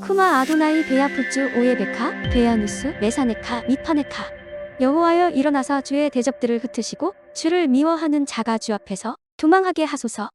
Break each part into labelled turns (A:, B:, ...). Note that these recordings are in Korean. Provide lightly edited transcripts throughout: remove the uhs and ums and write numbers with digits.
A: 쿠마 아도나이 베야푸츠 오예베카 베야누스 메사네카 미파네카. 여호와여 일어나사 주의 대적들을 흩으시고 주를 미워하는 자가 주 앞에서 도망하게 하소서.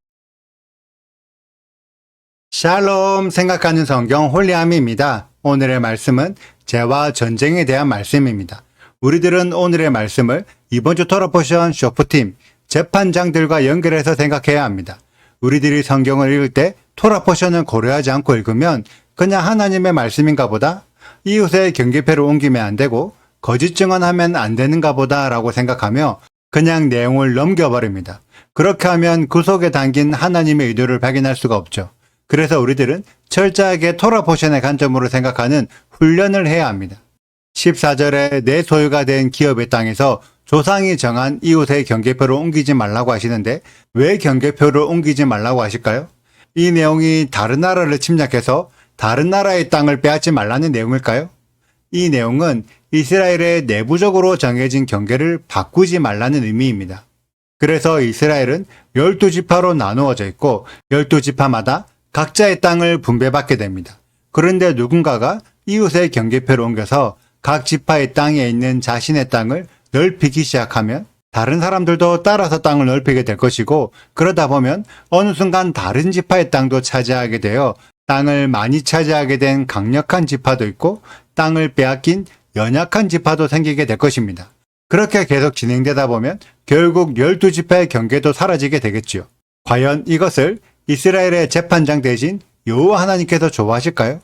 B: 샬롬 생각하는 성경 홀리함입니다. 오늘의 말씀은 죄와 전쟁에 대한 말씀입니다. 우리들은 오늘의 말씀을 이번 주 토라포션 쇼프팀 재판장들과 연결해서 생각해야 합니다. 우리들이 성경을 읽을 때 토라포션을 고려하지 않고 읽으면 그냥 하나님의 말씀인가 보다, 이웃의 경계표를 옮기면 안 되고 거짓 증언하면 안 되는가 보다 라고 생각하며 그냥 내용을 넘겨버립니다. 그렇게 하면 그 속에 담긴 하나님의 의도를 발견할 수가 없죠. 그래서 우리들은 철저하게 토라포션의 관점으로 생각하는 훈련을 해야 합니다. 14절에 내 소유가 된 기업의 땅에서 조상이 정한 이웃의 경계표를 옮기지 말라고 하시는데 왜 경계표를 옮기지 말라고 하실까요? 이 내용이 다른 나라를 침략해서 다른 나라의 땅을 빼앗지 말라는 내용일까요? 이 내용은 이스라엘의 내부적으로 정해진 경계를 바꾸지 말라는 의미입니다. 그래서 이스라엘은 12지파로 나누어져 있고 12지파마다 각자의 땅을 분배받게 됩니다. 그런데 누군가가 이웃의 경계표를 옮겨서 각 지파의 땅에 있는 자신의 땅을 넓히기 시작하면 다른 사람들도 따라서 땅을 넓히게 될 것이고, 그러다 보면 어느 순간 다른 지파의 땅도 차지하게 되어 땅을 많이 차지하게 된 강력한 지파도 있고 땅을 빼앗긴 연약한 지파도 생기게 될 것입니다. 그렇게 계속 진행되다 보면 결국 12지파의 경계도 사라지게 되겠지요. 과연 이것을 이스라엘의 재판장 대신 여호와 하나님께서 좋아하실까요?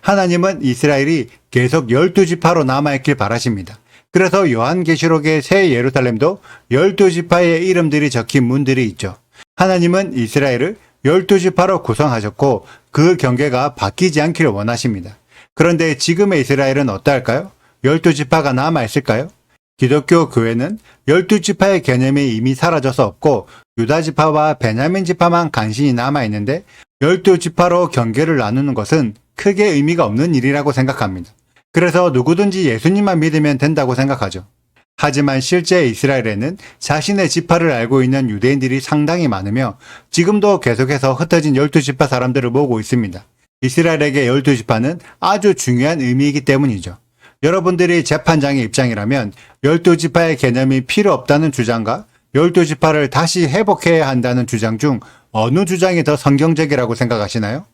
B: 하나님은 이스라엘이 계속 12지파로 남아있길 바라십니다. 그래서 요한계시록의 새 예루살렘도 12지파의 이름들이 적힌 문들이 있죠. 하나님은 이스라엘을 12지파로 구성하셨고 그 경계가 바뀌지 않기를 원하십니다. 그런데 지금의 이스라엘은 어떨까요? 12지파가 남아있을까요? 기독교 교회는 12지파의 개념이 이미 사라져서 없고 유다지파와 베냐민지파만 간신히 남아있는데 12지파로 경계를 나누는 것은 크게 의미가 없는 일이라고 생각합니다. 그래서 누구든지 예수님만 믿으면 된다고 생각하죠. 하지만 실제 이스라엘에는 자신의 지파를 알고 있는 유대인들이 상당히 많으며 지금도 계속해서 흩어진 12지파 사람들을 모으고 있습니다. 이스라엘에게 12지파는 아주 중요한 의미이기 때문이죠. 여러분들이 재판장의 입장이라면 12지파의 개념이 필요 없다는 주장과 12지파를 다시 회복해야 한다는 주장 중 어느 주장이 더 성경적이라고 생각하시나요?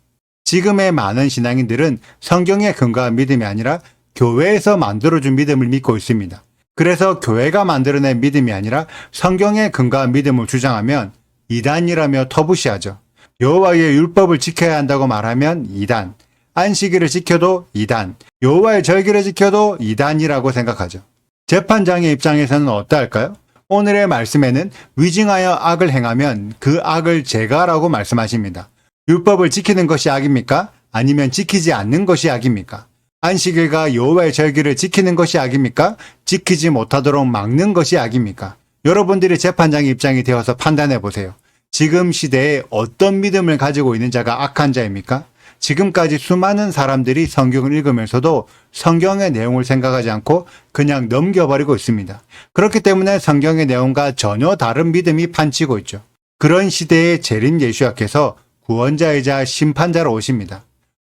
B: 지금의 많은 신앙인들은 성경에 근거한 믿음이 아니라 교회에서 만들어준 믿음을 믿고 있습니다. 그래서 교회가 만들어낸 믿음이 아니라 성경에 근거한 믿음을 주장하면 이단이라며 터부시하죠. 여호와의 율법을 지켜야 한다고 말하면 이단, 안식일을 지켜도 이단, 여호와의 절기를 지켜도 이단이라고 생각하죠. 재판장의 입장에서는 어떠할까요? 오늘의 말씀에는 위증하여 악을 행하면 그 악을 제거하라고 말씀하십니다. 율법을 지키는 것이 악입니까? 아니면 지키지 않는 것이 악입니까? 안식일과 여호와의 절기를 지키는 것이 악입니까? 지키지 못하도록 막는 것이 악입니까? 여러분들이 재판장의 입장이 되어서 판단해 보세요. 지금 시대에 어떤 믿음을 가지고 있는 자가 악한 자입니까? 지금까지 수많은 사람들이 성경을 읽으면서도 성경의 내용을 생각하지 않고 그냥 넘겨버리고 있습니다. 그렇기 때문에 성경의 내용과 전혀 다른 믿음이 판치고 있죠. 그런 시대에 재림 예수야께서 구원자이자 심판자로 오십니다.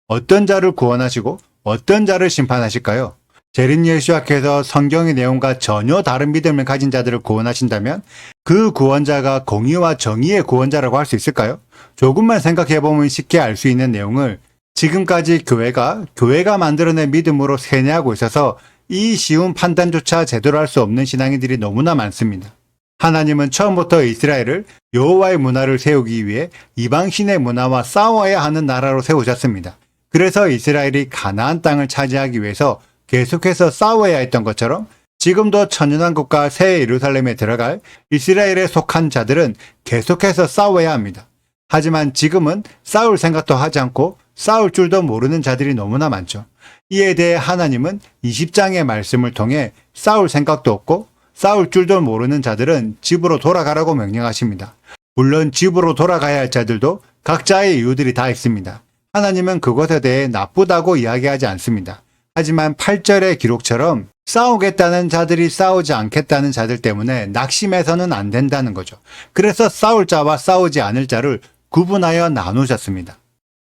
B: 어떤 자를 구원하시고 어떤 자를 심판하실까요? 재림 예수야께서 성경의 내용과 전혀 다른 믿음을 가진 자들을 구원하신다면 그 구원자가 공의와 정의의 구원자라고 할 수 있을까요? 조금만 생각해보면 쉽게 알 수 있는 내용을 지금까지 교회가 만들어낸 믿음으로 세뇌하고 있어서 이 쉬운 판단조차 제대로 할 수 없는 신앙인들이 너무나 많습니다. 하나님은 처음부터 이스라엘을 여호와의 문화를 세우기 위해 이방신의 문화와 싸워야 하는 나라로 세우셨습니다. 그래서 이스라엘이 가나안 땅을 차지하기 위해서 계속해서 싸워야 했던 것처럼 지금도 천연한 국가 새 예루살렘에 들어갈 이스라엘에 속한 자들은 계속해서 싸워야 합니다. 하지만 지금은 싸울 생각도 하지 않고 싸울 줄도 모르는 자들이 너무나 많죠. 이에 대해 하나님은 20장의 말씀을 통해 싸울 생각도 없고 싸울 줄도 모르는 자들은 집으로 돌아가라고 명령하십니다. 물론 집으로 돌아가야 할 자들도 각자의 이유들이 다 있습니다. 하나님은 그것에 대해 나쁘다고 이야기하지 않습니다. 하지만 8절의 기록처럼 싸우겠다는 자들이 싸우지 않겠다는 자들 때문에 낙심해서는 안 된다는 거죠. 그래서 싸울 자와 싸우지 않을 자를 구분하여 나누셨습니다.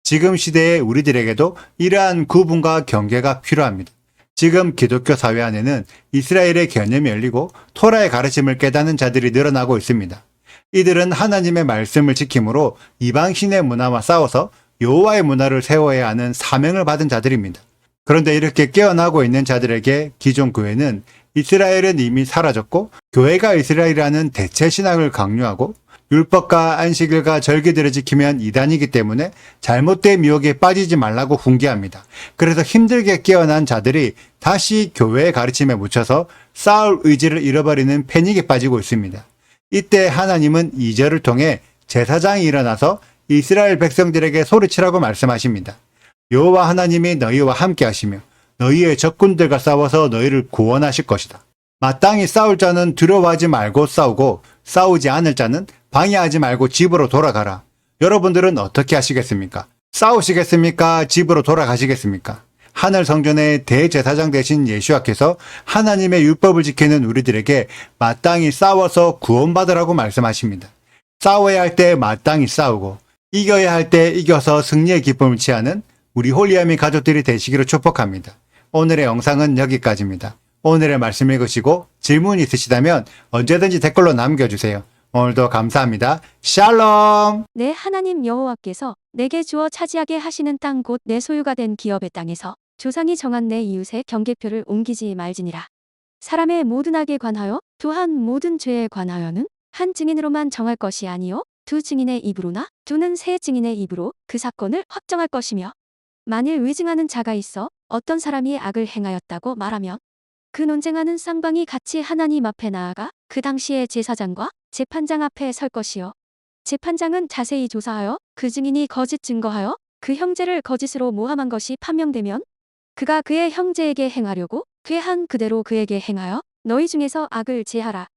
B: 지금 시대의 우리들에게도 이러한 구분과 경계가 필요합니다. 지금 기독교 사회 안에는 이스라엘의 개념이 열리고 토라의 가르침을 깨닫는 자들이 늘어나고 있습니다. 이들은 하나님의 말씀을 지킴으로 이방신의 문화와 싸워서 여호와의 문화를 세워야 하는 사명을 받은 자들입니다. 그런데 이렇게 깨어나고 있는 자들에게 기존 교회는 이스라엘은 이미 사라졌고 교회가 이스라엘이라는 대체 신앙을 강요하고 율법과 안식일과 절기들을 지키면 이단이기 때문에 잘못된 미혹에 빠지지 말라고 훈계합니다. 그래서 힘들게 깨어난 자들이 다시 교회의 가르침에 묻혀서 싸울 의지를 잃어버리는 패닉에 빠지고 있습니다. 이때 하나님은 2절을 통해 제사장이 일어나서 이스라엘 백성들에게 소리치라고 말씀하십니다. 여호와 하나님이 너희와 함께 하시며 너희의 적군들과 싸워서 너희를 구원하실 것이다. 마땅히 싸울 자는 두려워하지 말고 싸우고 싸우지 않을 자는 방해하지 말고 집으로 돌아가라. 여러분들은 어떻게 하시겠습니까? 싸우시겠습니까? 집으로 돌아가시겠습니까? 하늘 성전의 대제사장 되신 예수와께서 하나님의 율법을 지키는 우리들에게 마땅히 싸워서 구원받으라고 말씀하십니다. 싸워야 할 때 마땅히 싸우고 이겨야 할 때 이겨서 승리의 기쁨을 취하는 우리 홀리아미 가족들이 되시기를 축복합니다. 오늘의 영상은 여기까지입니다. 오늘의 말씀 읽으시고 질문 있으시다면 언제든지 댓글로 남겨주세요. 오늘도 감사합니다. 샬롬!
A: 내 하나님 여호와께서 내게 주어 차지하게 하시는 땅 곧 내 소유가 된 기업의 땅에서 조상이 정한 내 이웃의 경계표를 옮기지 말지니라. 사람의 모든 악에 관하여 또한 모든 죄에 관하여는 한 증인으로만 정할 것이 아니요 두 증인의 입으로나 또는 세 증인의 입으로 그 사건을 확정할 것이며 만일 위증하는 자가 있어 어떤 사람이 악을 행하였다고 말하면 그 논쟁하는 쌍방이 같이 하나님 앞에 나아가 그 당시에 제사장과 재판장 앞에 설 것이요 재판장은 자세히 조사하여 그 증인이 거짓 증거하여 그 형제를 거짓으로 모함한 것이 판명되면 그가 그의 형제에게 행하려고 괴한 그대로 그에게 행하여 너희 중에서 악을 제하라.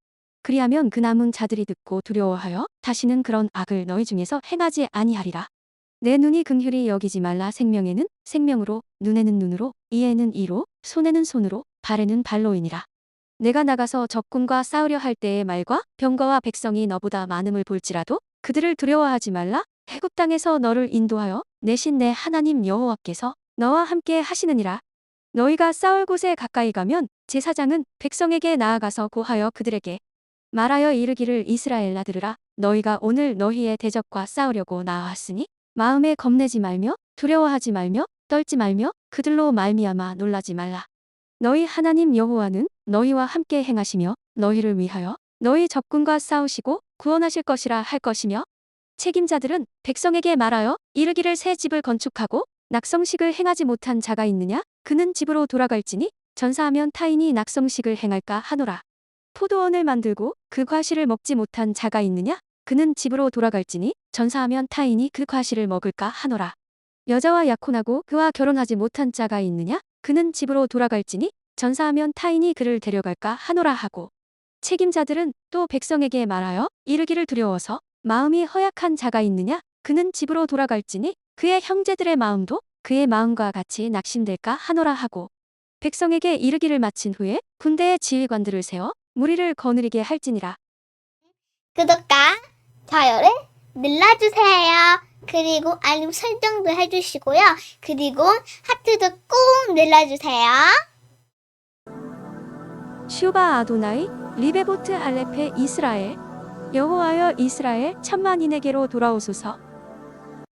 A: 그리하면 그 남은 자들이 듣고 두려워하여 다시는 그런 악을 너희 중에서 행하지 아니하리라. 내 눈이 긍휼히 여기지 말라. 생명에는 생명으로, 눈에는 눈으로, 이에는 이로, 손에는 손으로, 발에는 발로이니라. 내가 나가서 적군과 싸우려 할 때의 말과 병거와 백성이 너보다 많음을 볼지라도 그들을 두려워하지 말라. 애굽 땅에서 너를 인도하여 내신 내 하나님 여호와께서 너와 함께 하시느니라. 너희가 싸울 곳에 가까이 가면 제사장은 백성에게 나아가서 고하여 그들에게 말하여 이르기를 이스라엘아 들으라. 너희가 오늘 너희의 대적과 싸우려고 나아왔으니 마음에 겁내지 말며 두려워하지 말며 떨지 말며 그들로 말미암아 놀라지 말라. 너희 하나님 여호와는 너희와 함께 행하시며 너희를 위하여 너희 적군과 싸우시고 구원하실 것이라 할 것이며 책임자들은 백성에게 말하여 이르기를 새 집을 건축하고 낙성식을 행하지 못한 자가 있느냐? 그는 집으로 돌아갈지니 전사하면 타인이 낙성식을 행할까 하노라. 포도원을 만들고 그 과실을 먹지 못한 자가 있느냐? 그는 집으로 돌아갈지니 전사하면 타인이 그 과실을 먹을까 하노라. 여자와 약혼하고 그와 결혼하지 못한 자가 있느냐? 그는 집으로 돌아갈지니 전사하면 타인이 그를 데려갈까 하노라 하고 책임자들은 또 백성에게 말하여 이르기를 두려워서 마음이 허약한 자가 있느냐? 그는 집으로 돌아갈지니 그의 형제들의 마음도 그의 마음과 같이 낙심될까 하노라 하고 백성에게 이르기를 마친 후에 군대의 지휘관들을 세워 무리를 거느리게 할지니라.
C: 구독과 좋아요를 눌러주세요. 그리고 알림 설정도 해주시고요. 그리고 하트도 꼭 눌러주세요.
A: 슈바 아도나이 리베보트 알레페 이스라엘 여호와여 이스라엘 천만인에게로 돌아오소서.